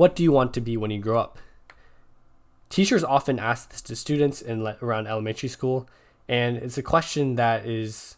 what do you want to be when you grow up? Teachers often ask this to students in around elementary school, and it's a question that is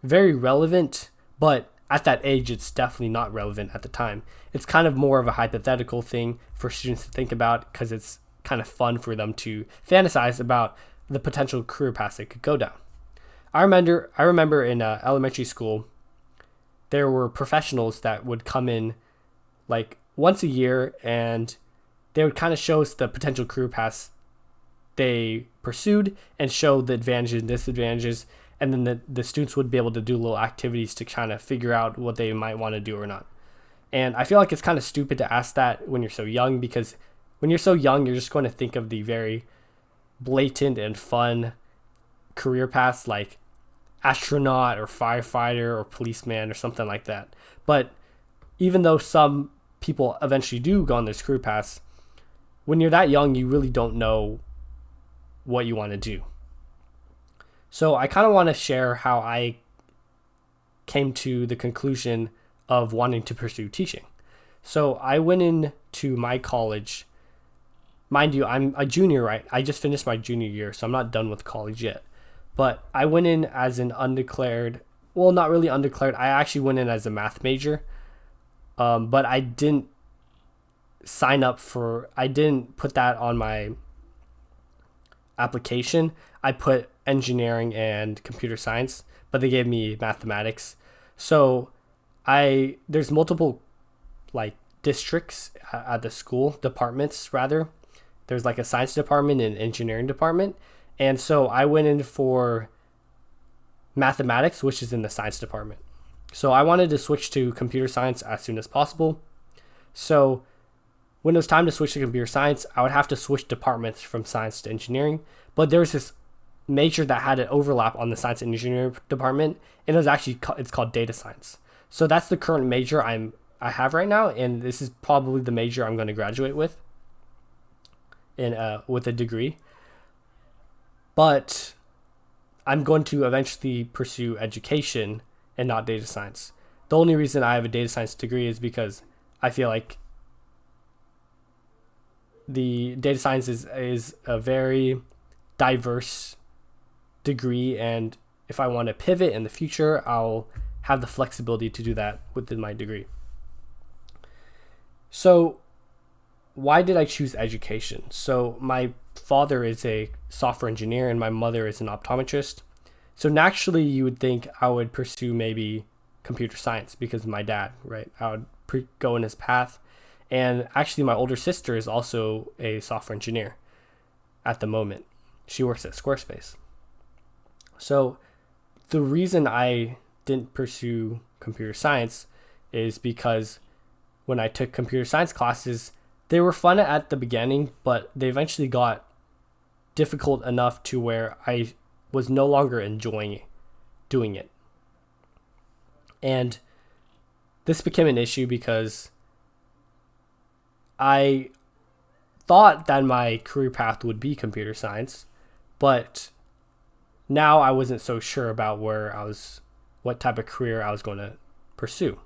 very relevant, but at that age, it's definitely not relevant at the time. It's kind of more of a hypothetical thing for students to think about because it's kind of fun for them to fantasize about the potential career paths they could go down. I remember in elementary school, there were professionals that would come in like once a year, and they would kind of show us the potential career paths they pursued and show the advantages and disadvantages. And then the students would be able to do little activities to kind of figure out what they might want to do or not. And I feel like it's kind of stupid to ask that when you're so young, because when you're so young, you're just going to think of the very blatant and fun career paths like astronaut or firefighter or policeman or something like that. But even though some people eventually do go on those career paths, when you're that young, you really don't know what you want to do. So I kind of want to share how I came to the conclusion of wanting to pursue teaching. So I went into my college. Mind you, I'm a junior, right? I just finished my junior year, so I'm not done with college yet. But I went in as an undeclared, well, not really undeclared. I actually went in as a math major, but I didn't I didn't put that on my application. I put engineering and computer science, but they gave me mathematics. So there's multiple like districts at the school, departments rather. There's like a science department and engineering department. And so I went in for mathematics, which is in the science department. So I wanted to switch to computer science as soon as possible. So when it was time to switch to computer science, I would have to switch departments from science to engineering. But there was this major that had an overlap on the science and engineering department, and it's called data science. So that's the current major I have right now, and this is probably the major I'm going to graduate with with a degree. But I'm going to eventually pursue education and not data science. The only reason I have a data science degree is because I feel like the data science is a very diverse degree, and if I want to pivot in the future, I'll have the flexibility to do that within my degree. So why did I choose education? So my father is a software engineer and my mother is an optometrist. So naturally you would think I would pursue maybe computer science because of my dad, right? I would go in his path. And actually my older sister is also a software engineer at the moment. She works at Squarespace. So the reason I didn't pursue computer science is because when I took computer science classes, they were fun at the beginning, but they eventually got difficult enough to where I was no longer enjoying doing it. And this became an issue because I thought that my career path would be computer science, but now I wasn't so sure about what type of career I was going to pursue.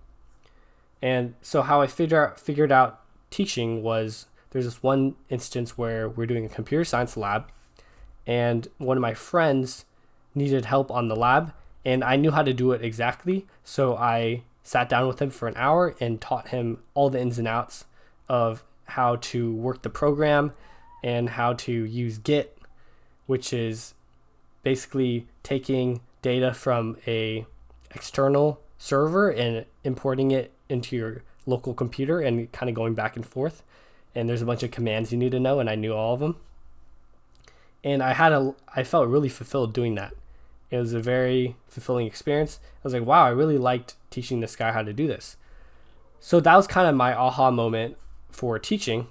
And so how I figured out teaching was there's this one instance where we're doing a computer science lab, and one of my friends needed help on the lab, and I knew how to do it exactly. So I sat down with him for an hour and taught him all the ins and outs of how to work the program and how to use Git, which is basically taking data from a external server and importing it into your local computer and kind of going back and forth. And there's a bunch of commands you need to know, and I knew all of them. And I felt really fulfilled doing that. It was a very fulfilling experience. I was like, wow, I really liked teaching this guy how to do this. So that was kind of my aha moment for teaching,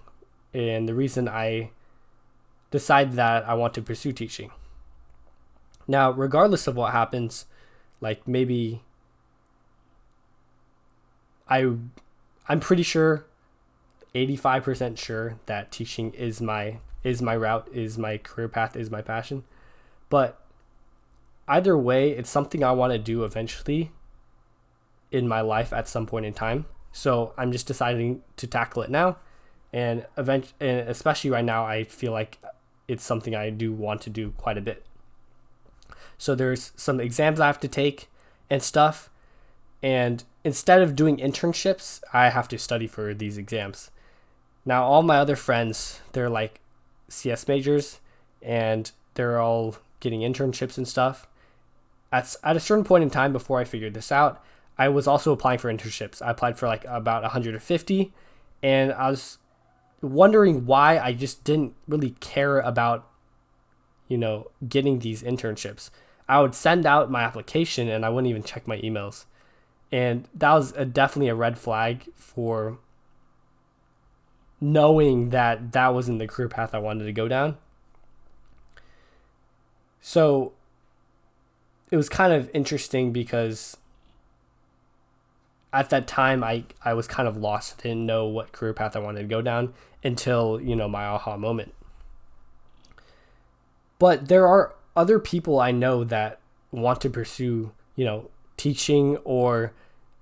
and the reason I decided that I want to pursue teaching. Now, regardless of what happens, like maybe I'm pretty sure, 85% sure that teaching is my route, is my career path, is my passion. But either way, it's something I want to do eventually in my life at some point in time. So I'm just deciding to tackle it now. and especially right now, I feel like it's something I do want to do quite a bit. So there's some exams I have to take and stuff. And instead of doing internships, I have to study for these exams. Now, all my other friends, they're like CS majors and they're all getting internships and stuff. At a certain point in time before I figured this out, I was also applying for internships. I applied for like about 150, and I was wondering why I just didn't really care about, getting these internships. I would send out my application and I wouldn't even check my emails. And that was definitely a red flag for knowing that that wasn't the career path I wanted to go down. So it was kind of interesting because at that time I was kind of lost. I didn't know what career path I wanted to go down until, my aha moment. But there are other people I know that want to pursue, teaching or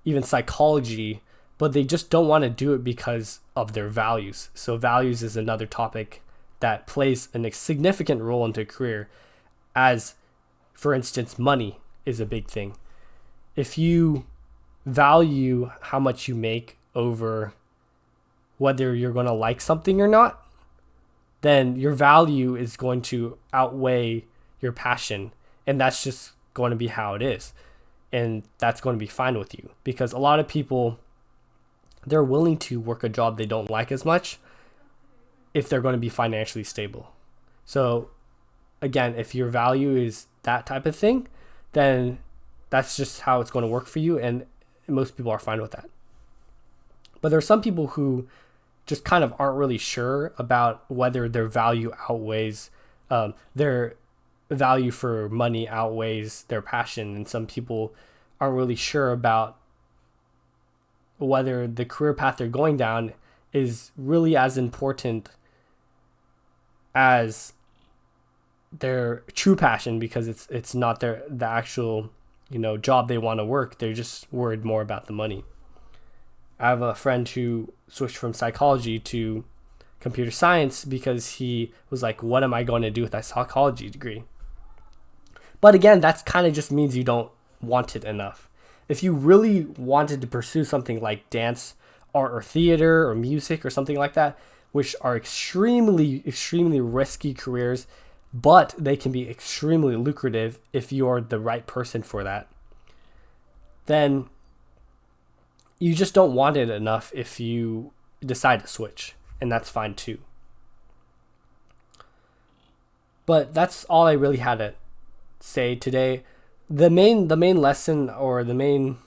even psychology, but they just don't want to do it because of their values. So values is another topic that plays a significant role into a career, as for instance, money is a big thing. If you value how much you make over whether you're going to like something or not, then your value is going to outweigh your passion. And that's just going to be how it is. And that's going to be fine with you, because a lot of people, they're willing to work a job they don't like as much if they're going to be financially stable. So again, if your value is that type of thing, then that's just how it's going to work for you. And most people are fine with that. But there are some people who just kind of aren't really sure about whether their value outweighs their value for money outweighs their passion. And some people aren't really sure about whether the career path they're going down is really as important as their true passion, because it's not the actual job they want to work. They're just worried more about the money. I have a friend who switched from psychology to computer science because he was like, what am I going to do with that psychology degree? But again, that's kind of just means you don't want it enough. If you really wanted to pursue something like dance, art, or theater, or music, or something like that, which are extremely, extremely risky careers, but they can be extremely lucrative if you're the right person for that, then you just don't want it enough if you decide to switch, and that's fine too. But that's all I really had to say today. The main lesson, or the main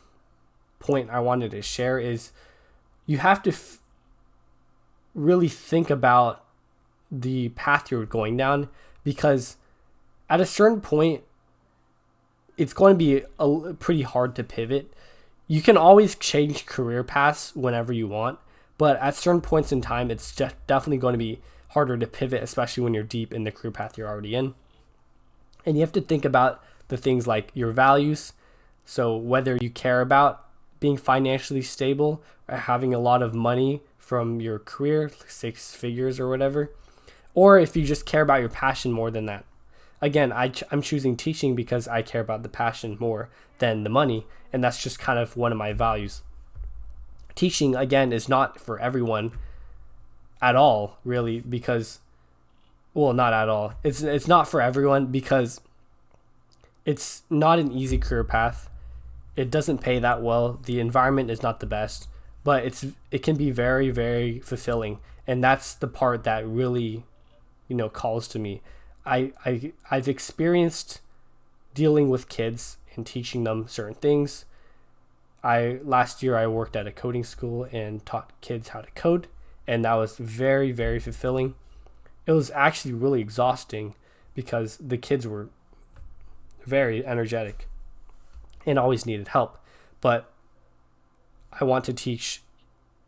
point I wanted to share, is you have to really think about the path you're going down, because at a certain point it's going to be pretty hard to pivot. You can always change career paths whenever you want, but at certain points in time, it's definitely going to be harder to pivot, especially when you're deep in the career path you're already in. And you have to think about the things like your values. So whether you care about being financially stable or having a lot of money from your career, 6 figures or whatever, or if you just care about your passion more than that. Again, I'm choosing teaching because I care about the passion more than the money, and that's just kind of one of my values. Teaching, again, is not for everyone at all, really, because, well, not at all. It's not for everyone because it's not an easy career path. It doesn't pay that well. The environment is not the best, but it can be very, very fulfilling, and that's the part that really, calls to me. I've experienced dealing with kids and teaching them certain things. Last year I worked at a coding school and taught kids how to code, and that was very, very fulfilling. It was actually really exhausting because the kids were very energetic and always needed help. But I want to teach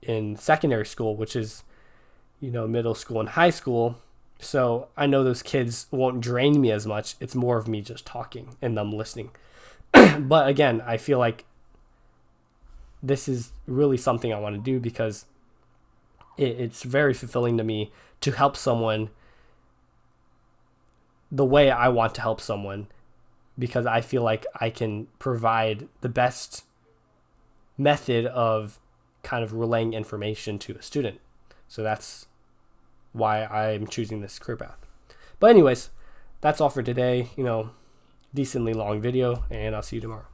in secondary school, which is, middle school and high school. So I know those kids won't drain me as much. It's more of me just talking and them listening. But again, I feel like this is really something I want to do because it's very fulfilling to me to help someone the way I want to help someone, because I feel like I can provide the best method of kind of relaying information to a student. So that's why I'm choosing this career path. But anyways, that's all for today. Decently long video, and I'll see you tomorrow.